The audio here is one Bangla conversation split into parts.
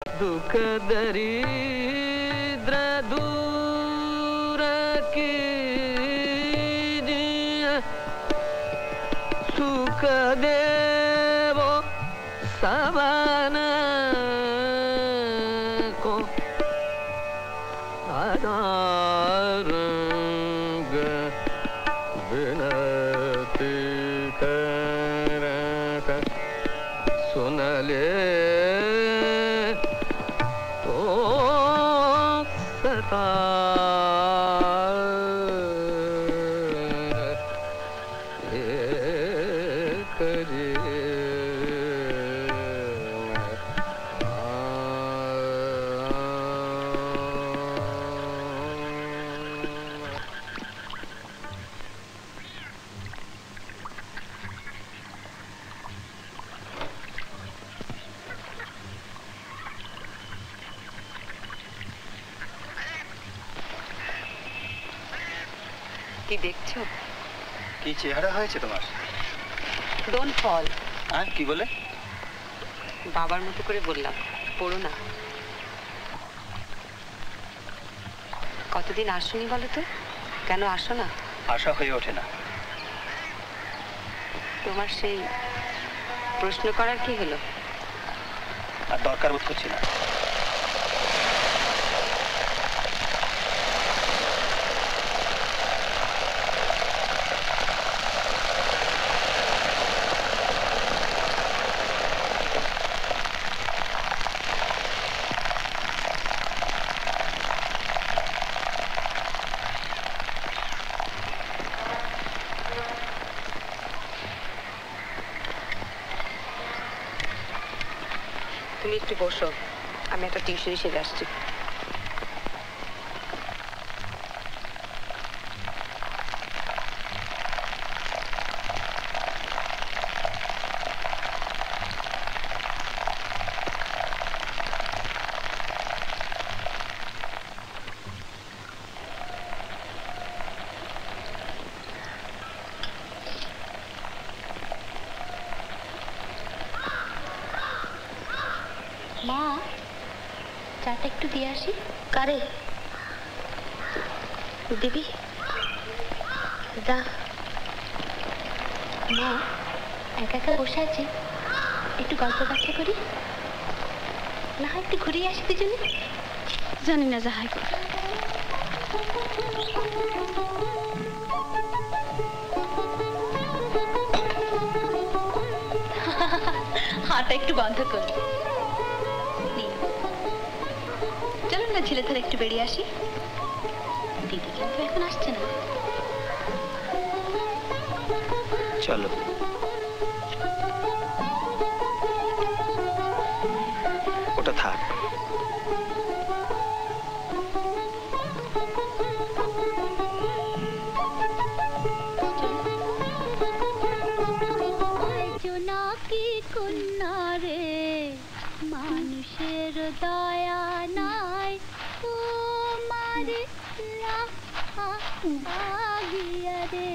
दुख दरिद्र दूर कीजिए, सुख देवो सबन को आरंग विनती करत सुन ले কি দেখছো? কি চেহারা হয়েছে তোমার? Don't fall. হ্যাঁ, কি বলে? বাবার মতো করে বললাম, পড়ো না। কতদিন আসোনি বলো তো? কেন আসো না? আশা হয়ে ওঠে না। তোমার সেই প্রশ্ন করার কি হলো? আর দরকার বোধ করছি না। তুমি একটু বসো, আমি একটা টিউশনি সেরে আসছি। মা, চাটা একটু দিয়ে আসি। কারে দিবি? যা। মা, একা একা বসে আছি, একটু গল্প বাচ্চা করি না, হয় একটু ঘুরিয়ে আসি দুজনে। জানি না যা হয়। হাঁটা একটু বন্ধ কর। চলো না ছেলে ধরে একটু বেরিয়ে আসি। দিদি কিন্তু এখন আসছে না। চলো। ওটা থাক। জোনাকি কন্যা রে, মানুষের দয়া নাই তোমার লাগিয়া রে।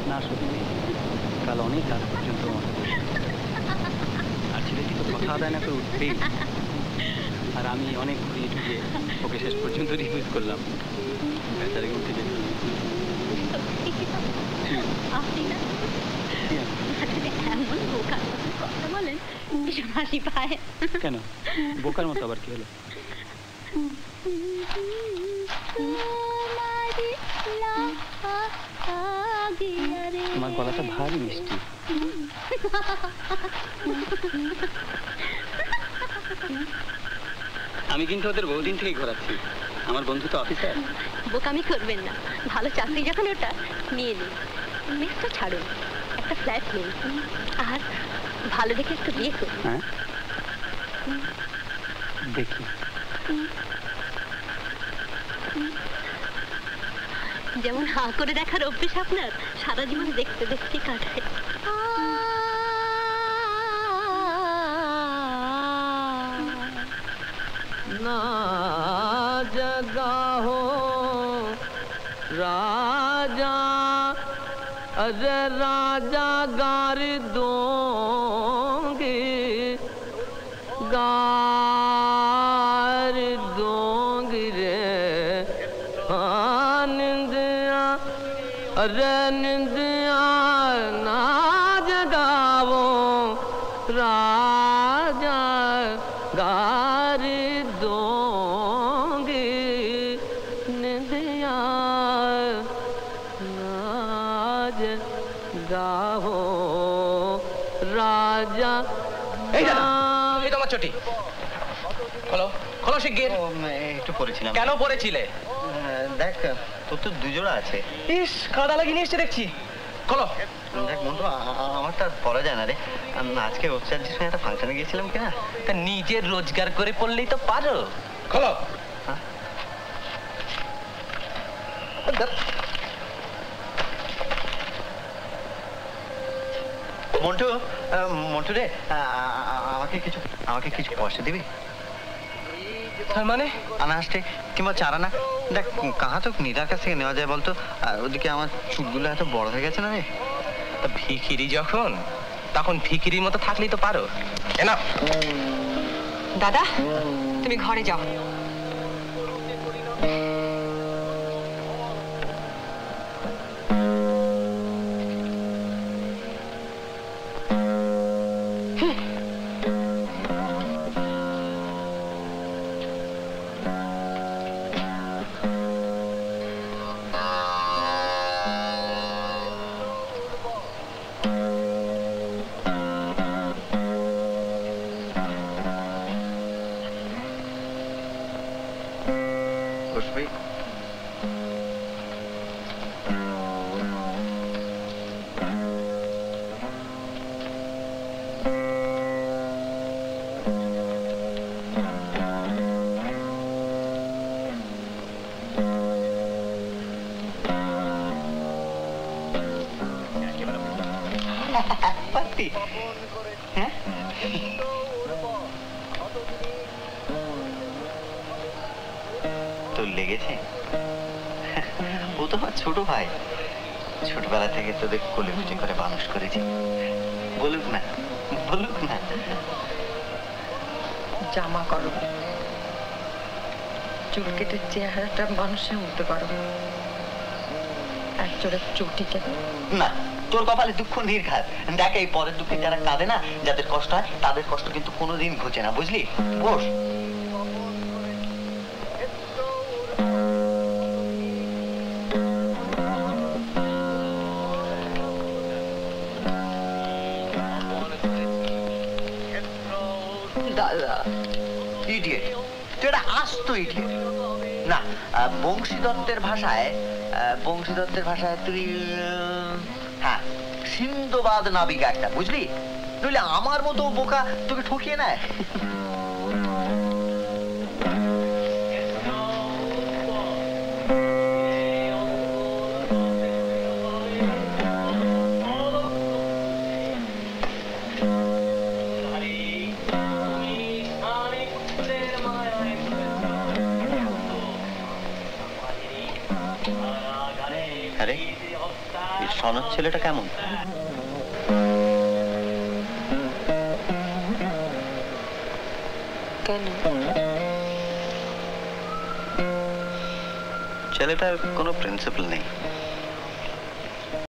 না সত্যি, কাল অনেক রাত পর্যন্ত আর ছেলেটি তো কথা আদায় না করে উঠবেই। আর আমি অনেক ঘুরিয়ে টুরিয়ে ওকে শেষ পর্যন্ত রিফিউজ করলাম। বেচারে উঠে যেত। আপনি না এমন বোকার মতো কথা বলেন, ভীষণ হাসি পায়। কেন বোকার মতো আবার কি হলো? তোমার গলাটা ভারী মিষ্টি। আমি কিন্তু ওদের বহুদিন থেকেই ঘোরাচ্ছি। আমার বন্ধু তো অফিসার। বোকামি করবেন না, ভালো চাকরি যখন ওটা নিয়ে নিন। মেসটা ছাড়ুন, একটা ফ্ল্যাট নিন, আর ভালো দেখে একটু বিয়ে করুন। হ্যাঁ দেখি। যেমন হাঁ করে দেখার অভ্যেস আপনার, সারা জীবন দেখতে দেখতে কাটায়। ना जगा हो राजा, अरे राजा गार दूंगी गार दूंगी रे निंदिया अरे निंदिया ना जगावो राजा गार दूंगी निंदिया ना जगावो राजा এই তোমার চটি খোলো খোলো শিগগির। একটু পড়েছিলাম। কেন পড়েছিলে? দেখ তোর তো দুজোড়া আছে। ইস কাদা লাগিয়ে নিয়ে এসছে দেখছি। খোলো। দেখ মন্টু আমারটা পড়া যায় না রে। আজকে ওস্তাদের সঙ্গে একটা ফাংশনে গিয়েছিলাম কিনা, তা নিজের রোজগার করে পড়লেই তো পারো। খোলো। মন্টু মন্টু রে আমাকে কিছু পয়সা দিবি? তার মানে আনাজটে কিংবা চারানা। দেখ কাহা তো নিদার কাছ থেকে নেওয়া যায় বলতো? আর ওদিকে আমার চুলগুলো এত বড় হয়ে গেছে না রে। ভিখিরি যখন তখন ভিখিরির মতো থাকলেই তো পারো। এনা দাদা তুমি ঘরে যাও। তোর লেগেছে? ও তো আমার ছোট ভাই, ছোটবেলা থেকে তোদের কোলে পিঠে করে মানুষ করেছি। বলুক না বলুক না। জামা করো, চুল কেটে চেহারাটা মানুষের মতো করো, একজোড়া চুটিকে না। তোর কপালে দুঃখ নির্ঘাত। দেখ এই পরের দুঃখে যারা কাঁদে না, যাদের কষ্ট হয় তাদের কষ্ট কিন্তু কোনোদিন ঘুচে না, বুঝলি? বস। দাদা ইডিয়েট, তুই একটা আস্ত ইডিয়েট। না বংশীদত্তের ভাষায় তুই হ্যাঁ সিন্ধবাদ নাবিকা একটা, বুঝলি? নইলে আমার মতো বোকা তোকে ঠকিয়ে নেয়। আরে এই সনদ ছেলেটা কেমন? কেন? ছেলেটার কোনো প্রিন্সিপাল নেই।